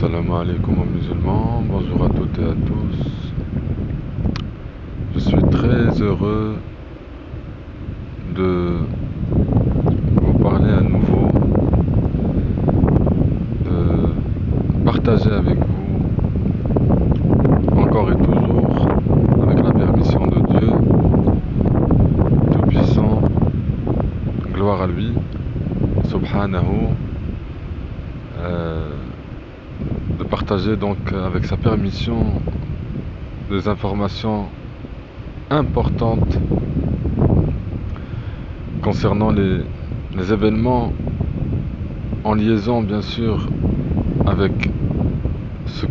Salam alaikum aux musulmans, bonjour à toutes et à tous. Je suis très heureux de vous parler à nouveau, de partager avec vous, encore et toujours, avec la permission de Dieu, Tout-Puissant, gloire à lui, Subhanahu, de partager donc avec sa permission des informations importantes concernant les événements en liaison bien sûr avec ce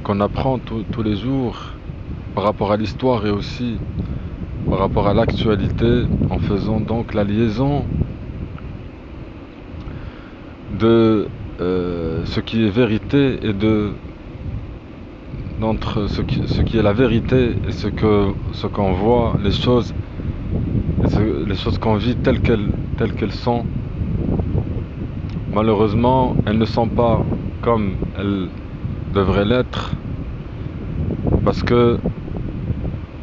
qu'on apprend tous les jours par rapport à l'histoire et aussi par rapport à l'actualité, en faisant donc la liaison de ce qui est vérité et d'entre ce qui est la vérité et ce qu'on voit, les choses, les choses qu'on vit telles qu'elles sont. Malheureusement, elles ne sont pas comme elles devraient l'être, parce que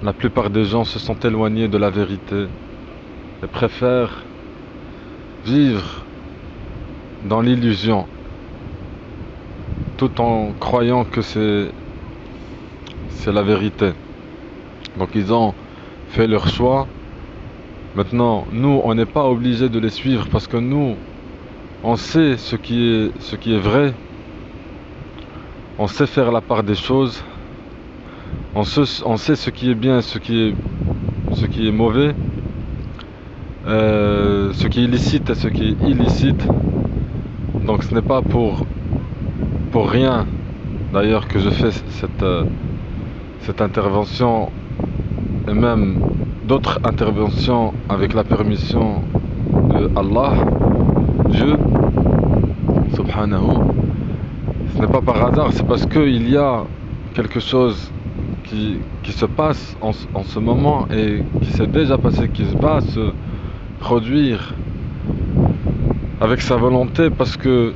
la plupart des gens se sont éloignés de la vérité et préfèrent vivre dans l'illusion, tout en croyant que c'est la vérité. Donc ils ont fait leur choix. Maintenant, nous, on n'est pas obligé de les suivre, parce que nous, on sait ce qui est vrai, on sait faire la part des choses, on sait ce qui est bien, ce qui est mauvais, ce qui est licite et ce qui est illicite. Donc ce n'est pas pour rien d'ailleurs que je fais cette intervention, et même d'autres interventions avec la permission de Allah, Dieu, Subhanahu. Ce n'est pas par hasard, c'est parce qu'il y a quelque chose qui se passe en ce moment, et qui s'est déjà passé, qui va se produire avec sa volonté, parce que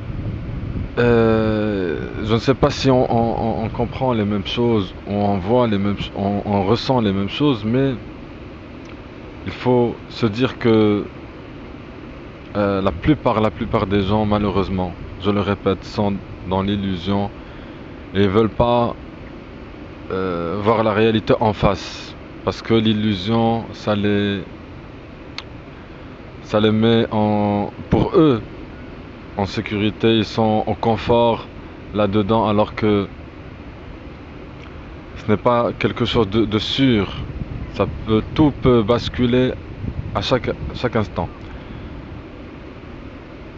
je ne sais pas si on comprend les mêmes choses, ou on voit les mêmes, on ressent les mêmes choses, mais il faut se dire que la plupart des gens, malheureusement, je le répète, sont dans l'illusion et veulent pas voir la réalité en face, parce que l'illusion, ça les met pour eux, en sécurité, ils sont en confort là-dedans, alors que ce n'est pas quelque chose de sûr. Tout peut basculer à chaque instant.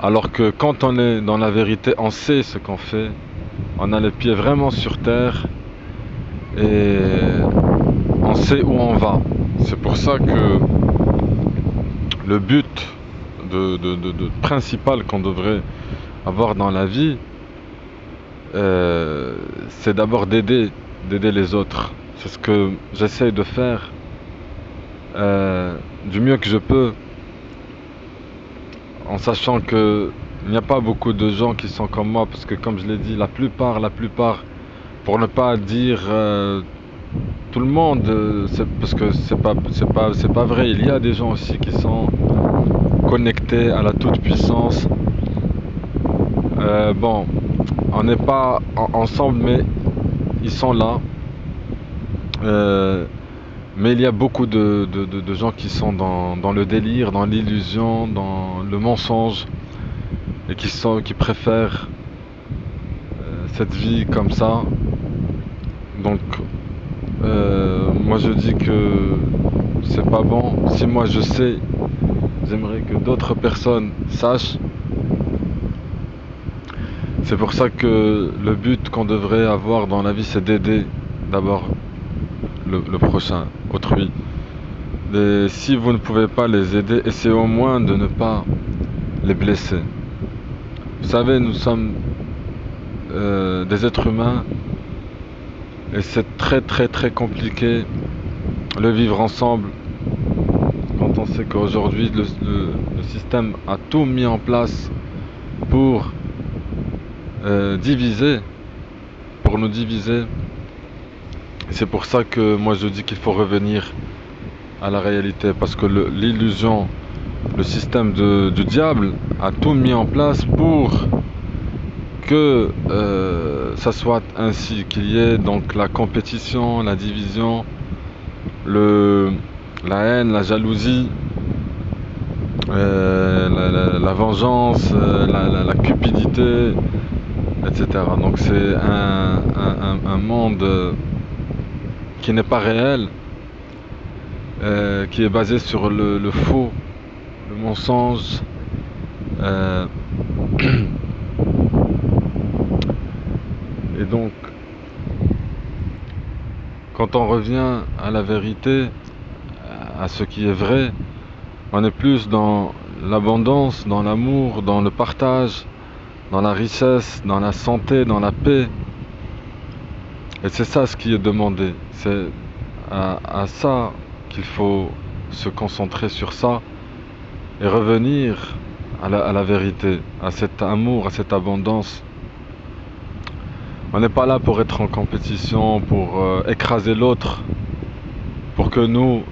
Alors que quand on est dans la vérité, on sait ce qu'on fait, on a les pieds vraiment sur terre, et on sait où on va. C'est pour ça que le but principal qu'on devrait avoir dans la vie, c'est d'abord d'aider les autres. C'est ce que j'essaie de faire du mieux que je peux, en sachant que il n'y a pas beaucoup de gens qui sont comme moi, parce que comme je l'ai dit, la plupart, pour ne pas dire tout le monde, parce que c'est pas vrai. Il y a des gens aussi qui sont connectés à la toute puissance. Bon, on n'est pas ensemble, mais ils sont là. Mais il y a beaucoup de gens qui sont dans le délire, dans l'illusion, dans le mensonge, et qui préfèrent cette vie comme ça. Donc moi je dis que c'est pas bon. Si moi je sais, j'aimerais que d'autres personnes sachent. C'est pour ça que le but qu'on devrait avoir dans la vie, c'est d'aider d'abord le prochain, autrui. Et si vous ne pouvez pas les aider, essayez au moins de ne pas les blesser. Vous savez, nous sommes des êtres humains, et c'est très compliqué le vivre ensemble, quand on sait qu'aujourd'hui le système a tout mis en place pour diviser, pour nous diviser. C'est pour ça que moi je dis qu'il faut revenir à la réalité, parce que l'illusion, le système du diable a tout mis en place pour que ça soit ainsi, qu'il y ait donc la compétition, la division, le, la haine, la jalousie, la vengeance, la cupidité, etc. Donc c'est un monde qui n'est pas réel, qui est basé sur le faux, le mensonge. euh, et donc, quand on revient à la vérité, à ce qui est vrai, on est plus dans l'abondance, dans l'amour, dans le partage, dans la richesse, dans la santé, dans la paix. Et c'est ça ce qui est demandé. C'est à ça qu'il faut se concentrer sur ça et revenir à la vérité, à cet amour, à cette abondance. On n'est pas là pour être en compétition, pour écraser l'autre, pour que nous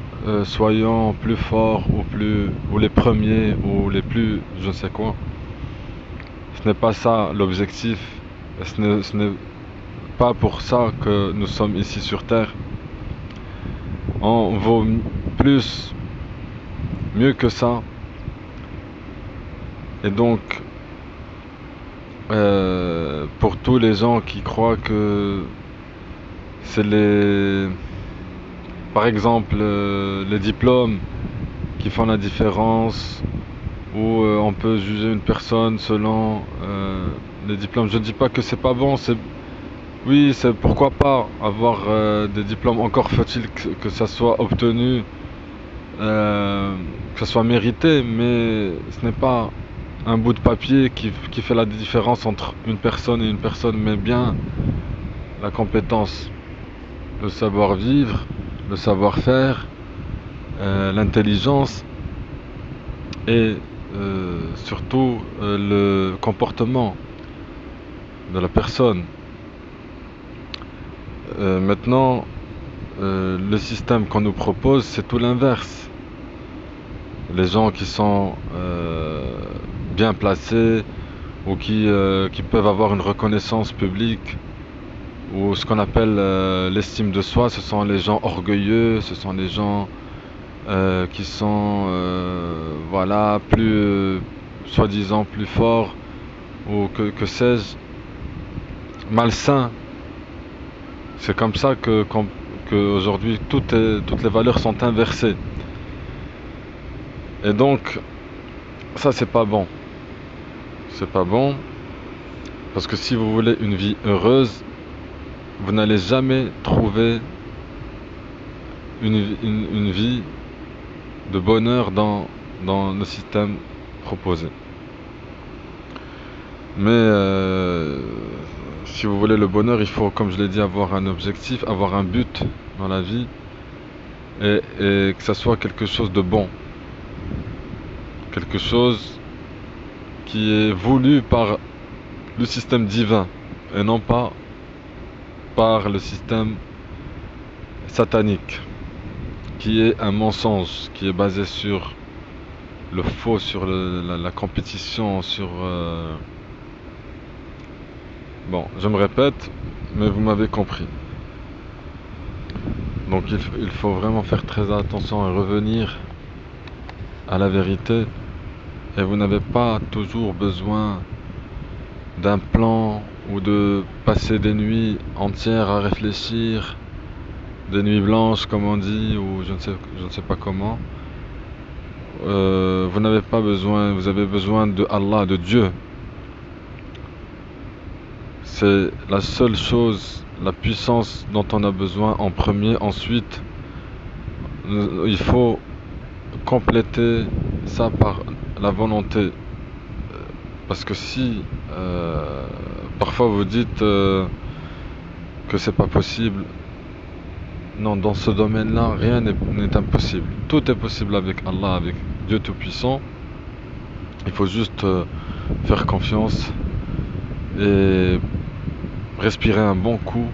soyons plus forts ou les premiers ou les plus je ne sais quoi. Ce n'est pas ça l'objectif. Ce n'est pas pour ça que nous sommes ici sur Terre. On vaut plus, mieux que ça. Et donc, pour tous les gens qui croient que c'est par exemple, les diplômes qui font la différence, où on peut juger une personne selon les diplômes. Je ne dis pas que c'est pas bon, oui, c'est pourquoi pas avoir des diplômes, encore faut-il que ça soit obtenu, que ça soit mérité, mais ce n'est pas un bout de papier qui fait la différence entre une personne et une personne, mais bien la compétence, le savoir-vivre, le savoir-faire, l'intelligence et surtout le comportement de la personne. Maintenant, le système qu'on nous propose, c'est tout l'inverse. Les gens qui sont bien placés ou qui peuvent avoir une reconnaissance publique ou ce qu'on appelle l'estime de soi, ce sont les gens orgueilleux, ce sont les gens qui sont voilà plus soi-disant plus forts ou que sais-je, malsains. C'est comme ça que aujourd'hui toutes les valeurs sont inversées. Et donc ça c'est pas bon. C'est pas bon parce que si vous voulez une vie heureuse, vous n'allez jamais trouver une vie de bonheur dans le système proposé. Mais si vous voulez le bonheur, il faut, comme je l'ai dit, avoir un objectif, avoir un but dans la vie et que ça soit quelque chose de bon. Quelque chose qui est voulu par le système divin et non pas par le système satanique, qui est un mensonge, qui est basé sur le faux, sur la compétition, sur... Bon, je me répète, mais vous m'avez compris. Donc il faut vraiment faire très attention et revenir à la vérité. Et vous n'avez pas toujours besoin d'un plan ou de passer des nuits entières à réfléchir, des nuits blanches comme on dit, ou je ne sais pas comment. Vous n'avez pas besoin, vous avez besoin de Allah, de Dieu. C'est la seule chose, la puissance dont on a besoin en premier. Ensuite, il faut compléter ça par la volonté. Parce que si parfois vous dites que c'est pas possible, non, dans ce domaine-là, rien n'est impossible. Tout est possible avec Allah, avec Dieu Tout-Puissant. Il faut juste faire confiance et respirer un bon coup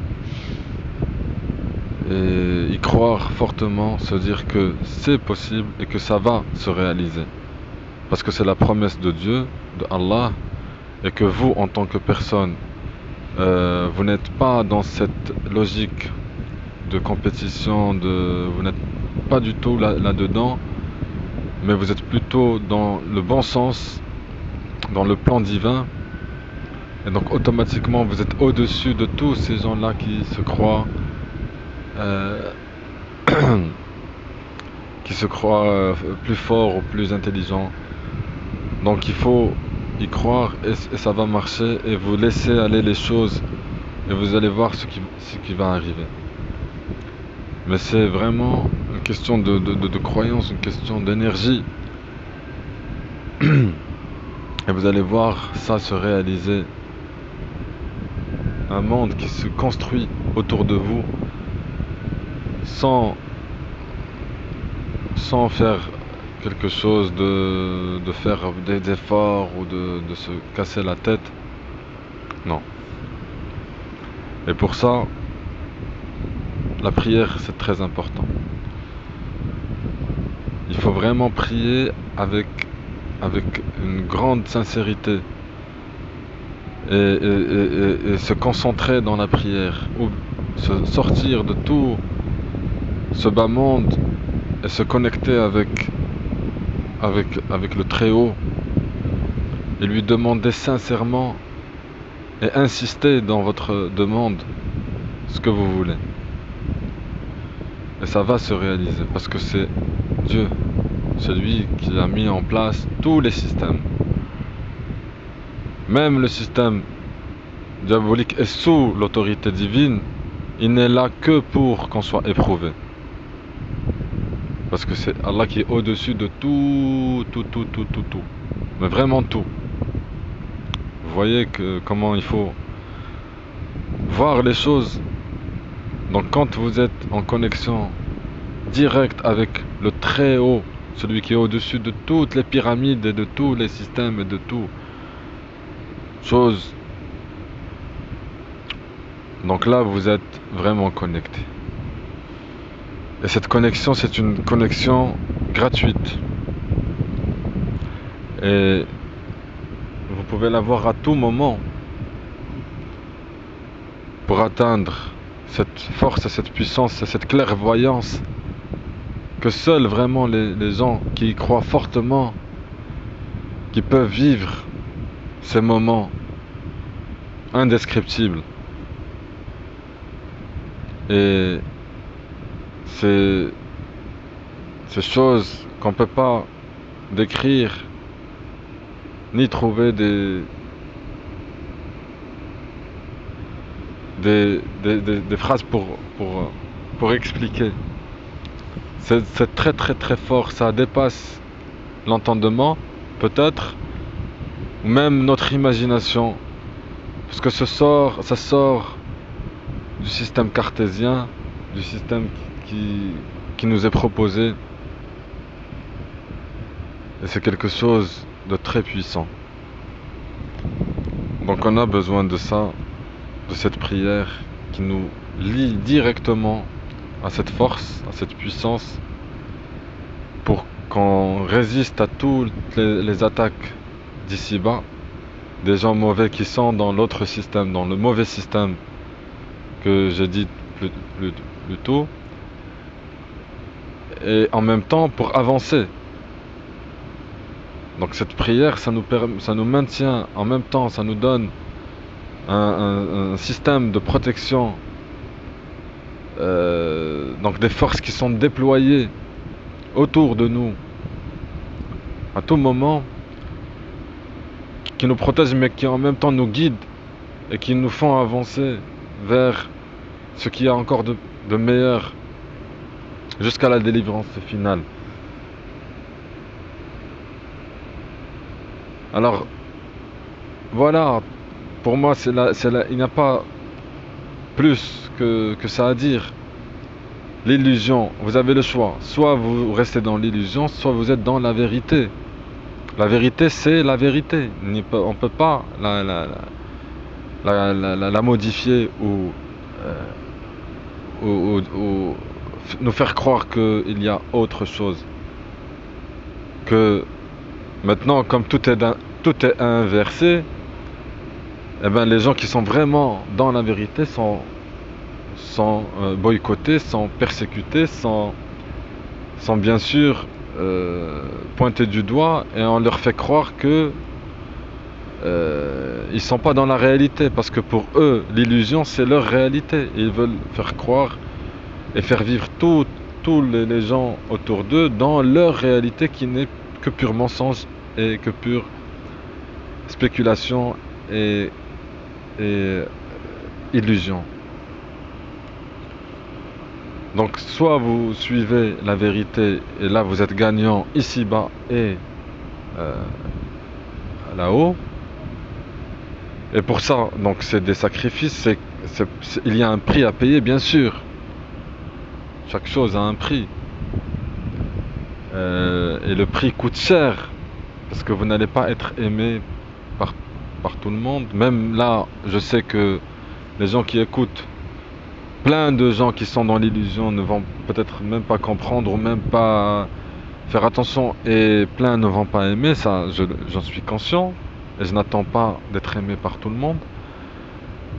et y croire fortement, se dire que c'est possible et que ça va se réaliser. Parce que c'est la promesse de Dieu, de Allah, et que vous, en tant que personne, vous n'êtes pas dans cette logique de compétition, vous n'êtes pas du tout là-dedans, mais vous êtes plutôt dans le bon sens, dans le plan divin, et donc automatiquement vous êtes au-dessus de tous ces gens-là qui se croient, euh, plus forts ou plus intelligents. Donc il faut y croire et ça va marcher et vous laissez aller les choses et vous allez voir ce qui va arriver. Mais c'est vraiment une question de croyance, une question d'énergie. Et vous allez voir ça se réaliser. Un monde qui se construit autour de vous sans, sans faire quelque chose de faire des efforts ou de se casser la tête. Non. Et pour ça, la prière, c'est très important. Il faut vraiment prier avec une grande sincérité et se concentrer dans la prière, ou se sortir de tout ce bas monde et se connecter avec le Très-Haut et lui demander sincèrement et insister dans votre demande ce que vous voulez. Et ça va se réaliser parce que c'est Dieu, celui qui a mis en place tous les systèmes. Même le système diabolique est sous l'autorité divine, il n'est là que pour qu'on soit éprouvé. Parce que c'est Allah qui est au-dessus de tout. Mais vraiment tout. Vous voyez comment il faut voir les choses. Donc quand vous êtes en connexion directe avec le Très-Haut, celui qui est au-dessus de toutes les pyramides et de tous les systèmes et de toutes choses, donc là vous êtes vraiment connecté. Et cette connexion, c'est une connexion gratuite. Et vous pouvez l'avoir à tout moment pour atteindre cette force et cette puissance et cette clairvoyance que seuls vraiment les gens qui y croient fortement, qui peuvent vivre ces moments indescriptibles. Et ces choses qu'on ne peut pas décrire ni trouver des phrases pour expliquer. C'est très très très fort, ça dépasse l'entendement, peut-être, ou même notre imagination, parce que ça sort du système cartésien, du système qui nous est proposé, et c'est quelque chose de très puissant. Donc on a besoin de ça, de cette prière qui nous lie directement à cette force, à cette puissance, pour qu'on résiste à toutes les attaques d'ici-bas, des gens mauvais qui sont dans l'autre système, dans le mauvais système que j'ai dit plus tôt, et en même temps pour avancer. Donc cette prière, ça nous maintient, en même temps ça nous donne un système de protection, donc des forces qui sont déployées autour de nous à tout moment, qui nous protègent mais qui en même temps nous guident et qui nous font avancer vers ce qu'il y a encore de meilleur jusqu'à la délivrance finale. Alors voilà, pour moi il n'y a pas plus que ça à dire. L'illusion, vous avez le choix, soit vous restez dans l'illusion, soit vous êtes dans la vérité. La vérité, c'est la vérité. On ne peut pas la modifier ou nous faire croire qu'il y a autre chose. Que maintenant, comme tout est inversé, eh ben, les gens qui sont vraiment dans la vérité sont boycottés, sont persécutés, sont bien sûr pointés du doigt et on leur fait croire que ils sont pas dans la réalité parce que pour eux l'illusion c'est leur réalité. Ils veulent faire croire et faire vivre tous les gens autour d'eux dans leur réalité qui n'est que pur mensonge et que pure spéculation et illusion. Donc soit vous suivez la vérité et là vous êtes gagnant ici-bas et euh, là-haut. Et pour ça, donc c'est des sacrifices, il y a un prix à payer bien sûr. Chaque chose a un prix. Et le prix coûte cher parce que vous n'allez pas être aimé par, par tout le monde. Même là, je sais que les gens qui écoutent, plein de gens qui sont dans l'illusion ne vont peut-être même pas comprendre ou même pas faire attention et plein ne vont pas aimer, ça j'en suis conscient et je n'attends pas d'être aimé par tout le monde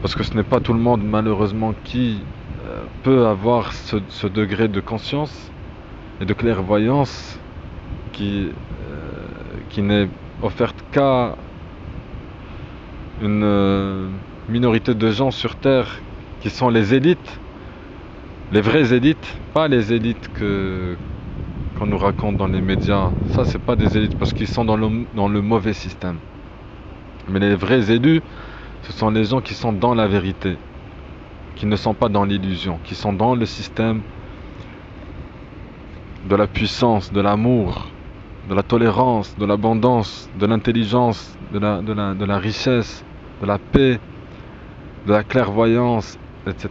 parce que ce n'est pas tout le monde malheureusement qui peut avoir ce degré de conscience et de clairvoyance qui n'est offerte qu'à une minorité de gens sur Terre qui sont les élites, les vraies élites, pas les élites qu'on nous raconte dans les médias. Ça, c'est pas des élites parce qu'ils sont dans le mauvais système. Mais les vrais élus, ce sont les gens qui sont dans la vérité, qui ne sont pas dans l'illusion, qui sont dans le système de la puissance, de l'amour, de la tolérance, de l'abondance, de l'intelligence, de la richesse, de la paix, de la clairvoyance, etc.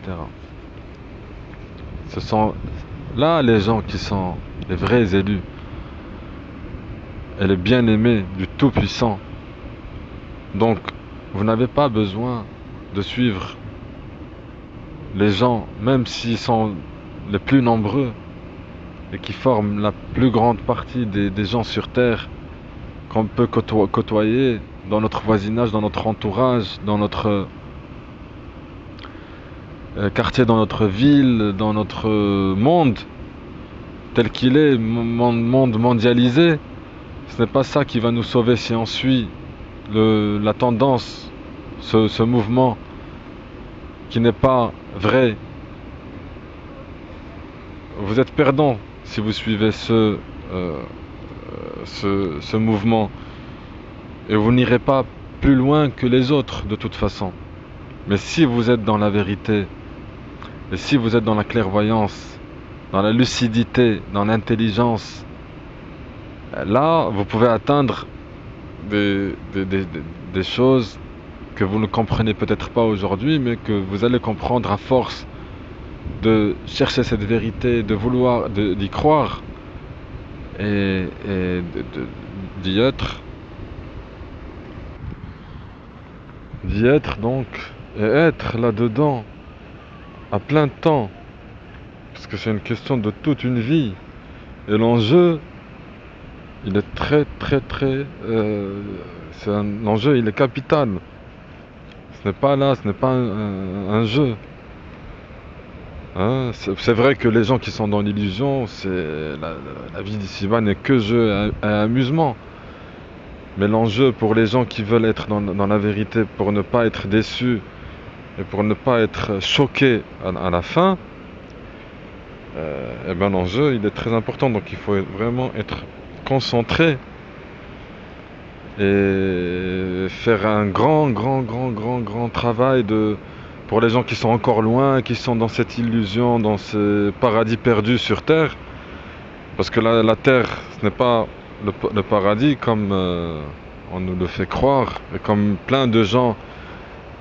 Ce sont là les gens qui sont les vrais élus et les bien-aimés du Tout-Puissant. Donc, vous n'avez pas besoin de suivre les gens, même s'ils sont les plus nombreux et qui forment la plus grande partie des gens sur Terre qu'on peut côtoyer dans notre voisinage, dans notre entourage, dans notre quartier, dans notre ville, dans notre monde tel qu'il est, monde mondialisé. Ce n'est pas ça qui va nous sauver si on suit la tendance, ce mouvement qui n'est pas vrai. Vous êtes perdant si vous suivez ce mouvement et vous n'irez pas plus loin que les autres de toute façon. Mais si vous êtes dans la vérité et si vous êtes dans la clairvoyance, dans la lucidité, dans l'intelligence, là vous pouvez atteindre des choses que vous ne comprenez peut-être pas aujourd'hui, mais que vous allez comprendre à force de chercher cette vérité, de vouloir, d'y croire et d'y être. D'y être donc, et être là-dedans à plein temps, parce que c'est une question de toute une vie. Et l'enjeu, il est l'enjeu, il est capital. Ce n'est pas là, ce n'est pas un jeu. Hein, c'est vrai que les gens qui sont dans l'illusion, la vie d'ici-bas n'est que jeu et amusement. Mais l'enjeu pour les gens qui veulent être dans la vérité, pour ne pas être déçus et pour ne pas être choqués à la fin, eh ben l'enjeu il est très important. Donc il faut vraiment être concentré et faire un grand travail pour les gens qui sont encore loin, qui sont dans cette illusion, dans ce paradis perdu sur Terre. Parce que la Terre, ce n'est pas le paradis comme on nous le fait croire, et comme plein de gens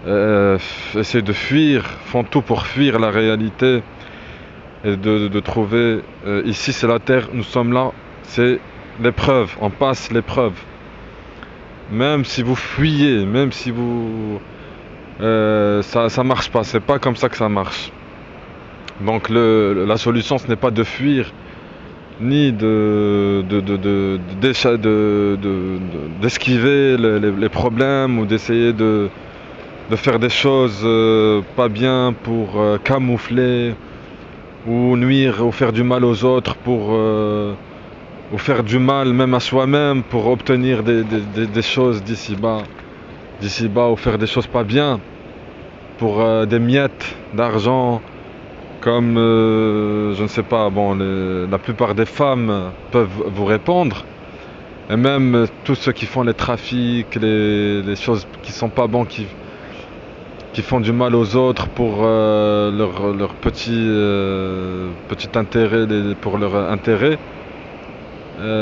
essaient de fuir, font tout pour fuir la réalité et de trouver ici c'est la Terre, nous sommes là, c'est l'épreuve, on passe l'épreuve. Même si vous fuyez, même si vous ça marche pas, c'est pas comme ça que ça marche. Donc la solution, ce n'est pas de fuir, ni d'esquiver les problèmes ou d'essayer de faire des choses pas bien pour camoufler ou nuire ou faire du mal aux autres ou faire du mal même à soi-même pour obtenir des choses d'ici bas ou faire des choses pas bien pour des miettes d'argent comme je ne sais pas, bon, la plupart des femmes peuvent vous répondre, et même tous ceux qui font les trafics, les choses qui sont pas bons, qui font du mal aux autres pour leur petit intérêt, pour leur intérêt,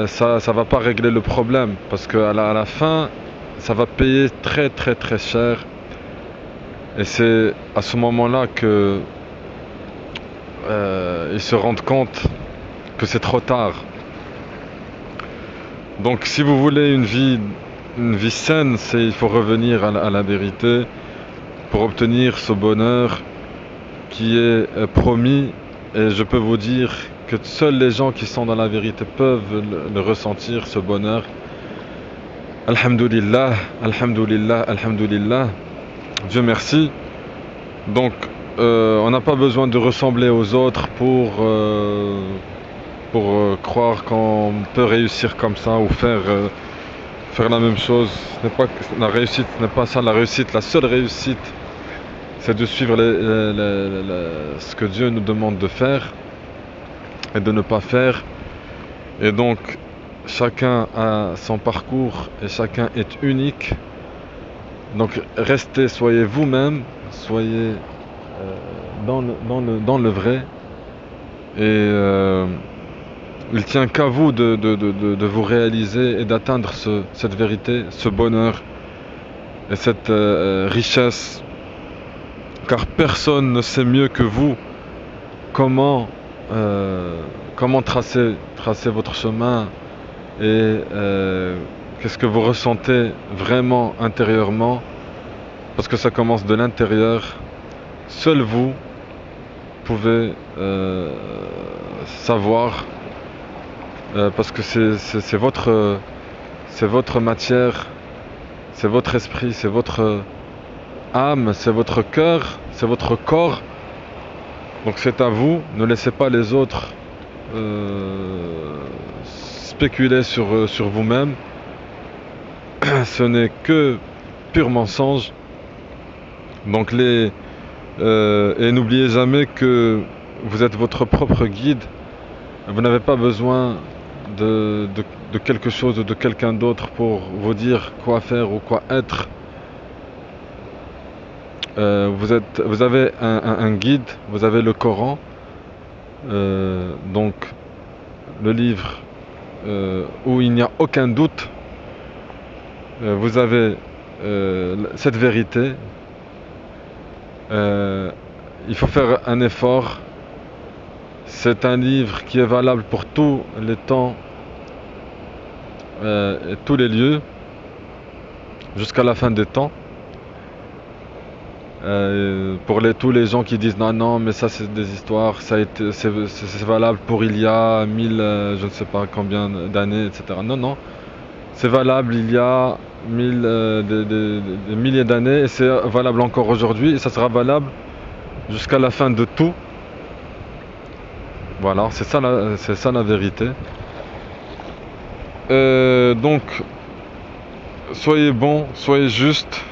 ça va pas régler le problème, parce qu'à à la fin, ça va payer très très très cher, et c'est à ce moment-là que ils se rendent compte que c'est trop tard. Donc si vous voulez une vie saine, il faut revenir à la vérité pour obtenir ce bonheur qui est promis. Et je peux vous dire que seuls les gens qui sont dans la vérité peuvent le ressentir, ce bonheur. Alhamdulillah, alhamdulillah, alhamdulillah. Dieu merci. Donc on n'a pas besoin de ressembler aux autres pour croire qu'on peut réussir comme ça ou faire la même chose. La réussite n'est pas ça. La réussite, la seule réussite, c'est de suivre ce que Dieu nous demande de faire et de ne pas faire. Et donc, chacun a son parcours et chacun est unique. Donc, restez, soyez vous-même, soyez dans le vrai. Et il tient qu'à vous de vous réaliser et d'atteindre cette vérité, ce bonheur et cette richesse. Car personne ne sait mieux que vous comment tracer votre chemin et qu'est-ce que vous ressentez vraiment intérieurement. Parce que ça commence de l'intérieur. Seul vous pouvez savoir. Parce que c'est votre matière, c'est votre esprit, c'est votre âme, c'est votre cœur, c'est votre corps. Donc c'est à vous, ne laissez pas les autres spéculer sur vous-même. Ce n'est que pur mensonge. Donc et n'oubliez jamais que vous êtes votre propre guide. Vous n'avez pas besoin de quelque chose ou de quelqu'un d'autre pour vous dire quoi faire ou quoi être. Vous avez un guide, vous avez le Coran, donc le livre où il n'y a aucun doute. Vous avez cette vérité. Il faut faire un effort. C'est un livre qui est valable pour tous les temps et tous les lieux, jusqu'à la fin des temps. Pour tous les gens qui disent non, mais ça c'est des histoires, c'est valable pour il y a 1000, je ne sais pas combien d'années, etc. Non, c'est valable il y a des milliers d'années et c'est valable encore aujourd'hui et ça sera valable jusqu'à la fin de tout. Voilà, c'est ça la vérité. Donc, soyez bons, soyez justes.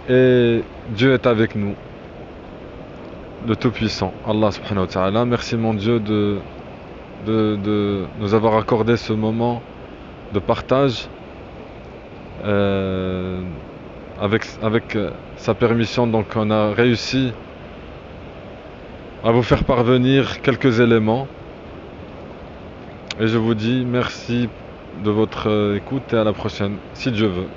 Et Dieu est avec nous, le Tout-Puissant, Allah subhanahu wa ta'ala. Merci mon Dieu de nous avoir accordé ce moment de partage. Avec sa permission, donc on a réussi à vous faire parvenir quelques éléments. Et je vous dis merci de votre écoute et à la prochaine, si Dieu veut.